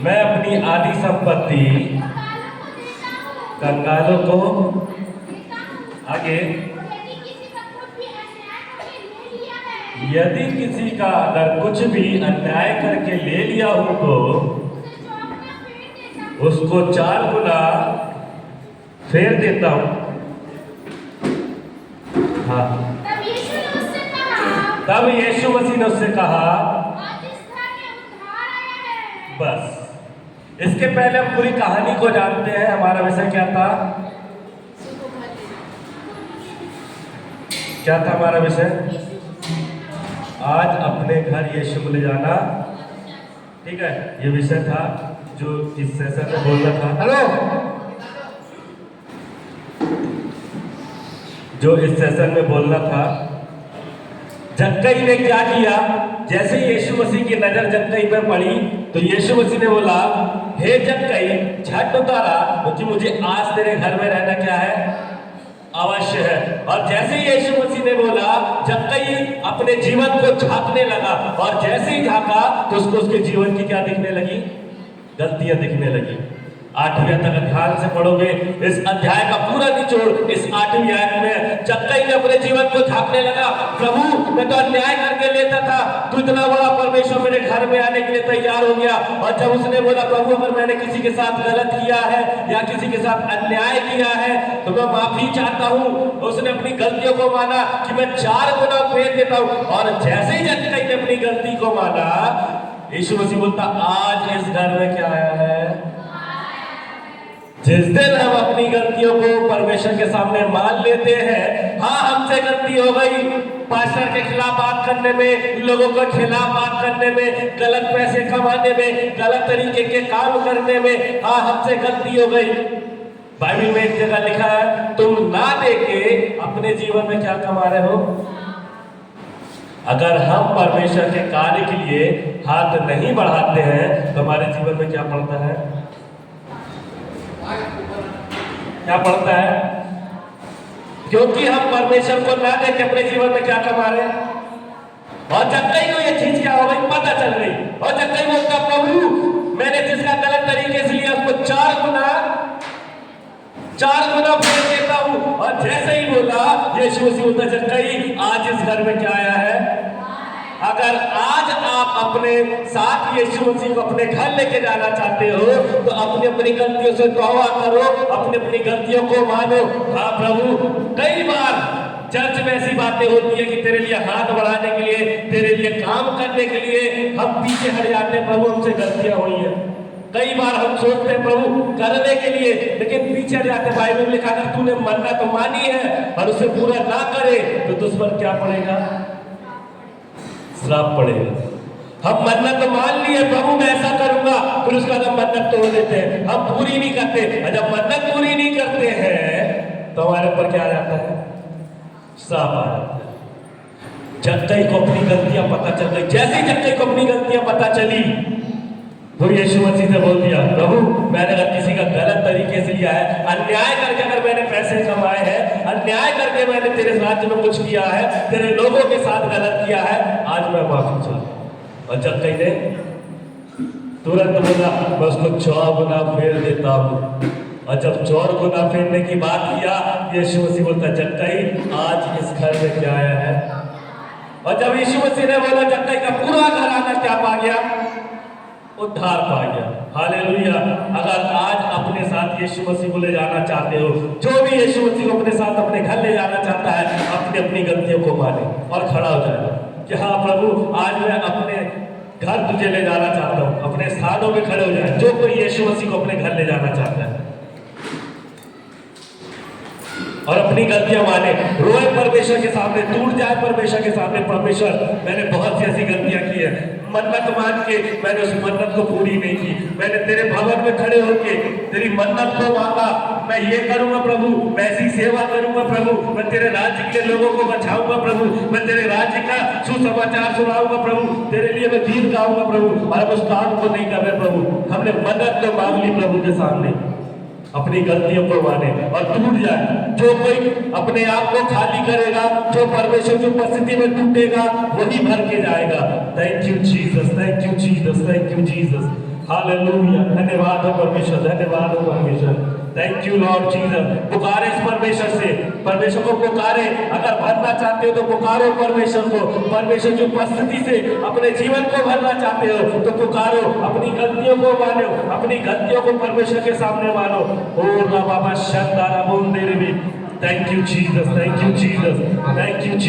मैं अपनी आधी संपत्ति कंगालों को आगे, यदि किसी का अगर कुछ भी अन्याय करके ले लिया हो तो उसको 4 गुना फेर देता हूं। हाँ, तब यीशु मसीह ने उससे कहा, बस इसके पहले हम पूरी कहानी को जानते हैं। हमारा विषय क्या था? क्या था हमारा विषय? आज अपने घर यीशु को ले जाना। ठीक है, ये विषय था जो इस सेशन में बोलना था। हेलो, जो इस सेशन में बोलना था। जक्कई ने क्या किया? जैसे यीशु मसीह की नजर जक्कई पर पड़ी तो यीशु मसीह ने बोला, हे जक्कई, झट उतारा, क्योंकि मुझे आज तेरे घर में रहना क्या है? अवश्य है। और जैसे ही यीशु मसीह ने बोला, जक्कई अपने जीवन को झांकने लगा, और जैसे ही झांका तो उसको उसके जीवन की क्या दिखने लगी? गलतियां दिखने लगी। 8वें तक ध्यान से पढ़ोगे, इस अध्याय का पूरा निचोड़ इस 8वीं आयत में। जक्कई ने अपने जीवन को झांकने लगा, प्रभु मैं तो अन्याय करके लेता था, तू इतना बड़ा परमेश्वर मेरे घर में आने के लिए तैयार हो गया। और जब उसने बोला, प्रभु अगर मैंने किसी के साथ गलत किया है या किसी के साथ अन्याय किया है तो मैं माफी चाहता हूँ, उसने अपनी गलतियों को माना कि मैं 4 गुना फेर देता हूँ। और जैसे ही जक्कई ने अपनी गलती को माना, यीशु मसीह बोलता, आज इस घर में क्या आया है? जिस दिन हम अपनी गलतियों को परमेश्वर के सामने मान लेते हैं, हाँ हमसे गलती हो गई, पास्टर के खिलाफ बात करने में, लोगों के खिलाफ बात करने में, गलत पैसे कमाने में, गलत तरीके के काम करने में, हाँ हमसे गलती हो गई। बाइबल में एक जगह लिखा है, तुम ना देके अपने जीवन में क्या कमा रहे हो? अगर हम परमेश्वर के कार्य के लिए हाथ नहीं बढ़ाते हैं तो हमारे जीवन में क्या पड़ता है? क्या पड़ता है? क्योंकि हम परमेश्वर को ना देके अपने जीवन में क्या कमा रहे हैं। और जक्कई को ये चीज क्या हो गई? पता चल गई। और जक्कई बोलता, प्रभु मैंने जिसका गलत तरीके से लिया उसको 4 गुना फेर देता हूं। और जैसे ही बोला, यीशु मसीह बोलता, जक्कई आज इस घर में क्या आया है? अगर आज आप अपने साथ यीशु मसीह को अपने घर लेके जाना चाहते हो तो अपनी अपनी गलतियों से तौबा करो, अपनी अपनी गलतियों को मानो। हाँ प्रभु, कई बार चर्च में ऐसी बातें होती है कि तेरे लिए हाथ बढ़ाने के लिए, तेरे लिए काम करने के लिए हम पीछे हट जाते हैं। प्रभु हमसे गलतियां हुई है। कई बार हम सोचते हैं प्रभु करने के लिए, लेकिन पीछे हट जाते हैं। बाइबल में लिखा, अगर तूने मन्नत तो मानी है और उसे पूरा ना करे तो तुझ पर क्या पड़ेगा? श्राप पड़ेगा। हम मन्नत मान लिए, प्रभु मैं ऐसा करूंगा, फिर उसका हम मन्नत तोड़ देते हैं, हम पूरी नहीं करते। और जब मन्नत पूरी नहीं करते हैं तो हमारे ऊपर क्या आ जाता है? श्राप आ जाता है। जक्कई को अपनी गलतियां पता चल गई। जैसे ही जक्कई को अपनी गलतियां पता चली तो यीशु मसीह ने बोल दिया, प्रभु मैंने अगर किसी का गलत तरीके से लिया है, अन्याय करके अगर मैंने पैसे कमाए हैं, अन्याय करके मैंने तेरे राज्य में कुछ किया है, तेरे लोगों के साथ गलत किया है, आज मैं माफी चाहता। और जक्कई ने तुरंत बोला, मैं उसको 4 गुना फेर देता हूँ। और जब 4 गुना फेरने की बात किया, यीशु मसीह बोलता, जक्कई आज इस घर में क्या आया है? और जब यीशु मसीह ने बोला, जक्कई का पूरा घर आना क्या पा गया? उद्धार पा गया। हालेलुया। अगर आज अपने साथ यीशु मसीह को ले जाना चाहते हो, जो भी यीशु मसीह को अपने साथ अपने घर ले जाना चाहता है, अपनी अपनी गलतियों को माने और खड़ा हो जाए कि हाँ प्रभु आज मैं अपने घर तुझे ले जाना चाहता हूँ। अपने स्थानों में खड़े हो जाए जो कोई यीशु मसीह को अपने घर ले जाना चाहता है और अपनी गलतियां माने, रोए परमेश्वर के सामने, टूट जाए परमेश्वर के सामने, परमेश्वर मैंने बहुत सी ऐसी गलतियां की है, मन्नत मान के मैंने उस मन्नत को पूरी नहीं की, मैंने तेरे भवन में खड़े होके तेरी मन्नत को मांगा, मैं ये करूंगा प्रभु, मैं ऐसी सेवा करूंगा प्रभु, मैं तेरे राज्य के लोगों को बचाऊंगा प्रभु, मैं तेरे राज्य का सुसमाचार सुनाऊंगा प्रभु, तेरे लिए मैं गीत गाऊंगा प्रभु। और हम उस काम को नहीं कर रहे प्रभु, हमने मन्नत तो मांग ली प्रभु के सामने, अपनी गलतियों को माने और टूट जाए। जो कोई अपने आप को खाली करेगा, जो परमेश्वर की उपस्थिति में टूटेगा, वही भर के जाएगा। Thank you Jesus, thank you Jesus, thank you Jesus. Hallelujah, धन्यवाद हो परमेश्वर, धन्यवाद हो परमेश्वर। Thank you Lord Jesus. पुकारे इस परमेश्वर से, परमेश्वर को पुकारे। अगर भरना चाहते हो तो पुकारो परमेश्वर को। परमेश्वर की उपस्थिति से अपने जीवन को भरना चाहते हो तो पुकारो। अपनी गलतियों को मानो, अपनी गलतियों को परमेश्वर के सामने मानो। ओ बाबा शंदारा बोल दे रे भी। Thank you Jesus, thank you Jesus, thank you Jesus.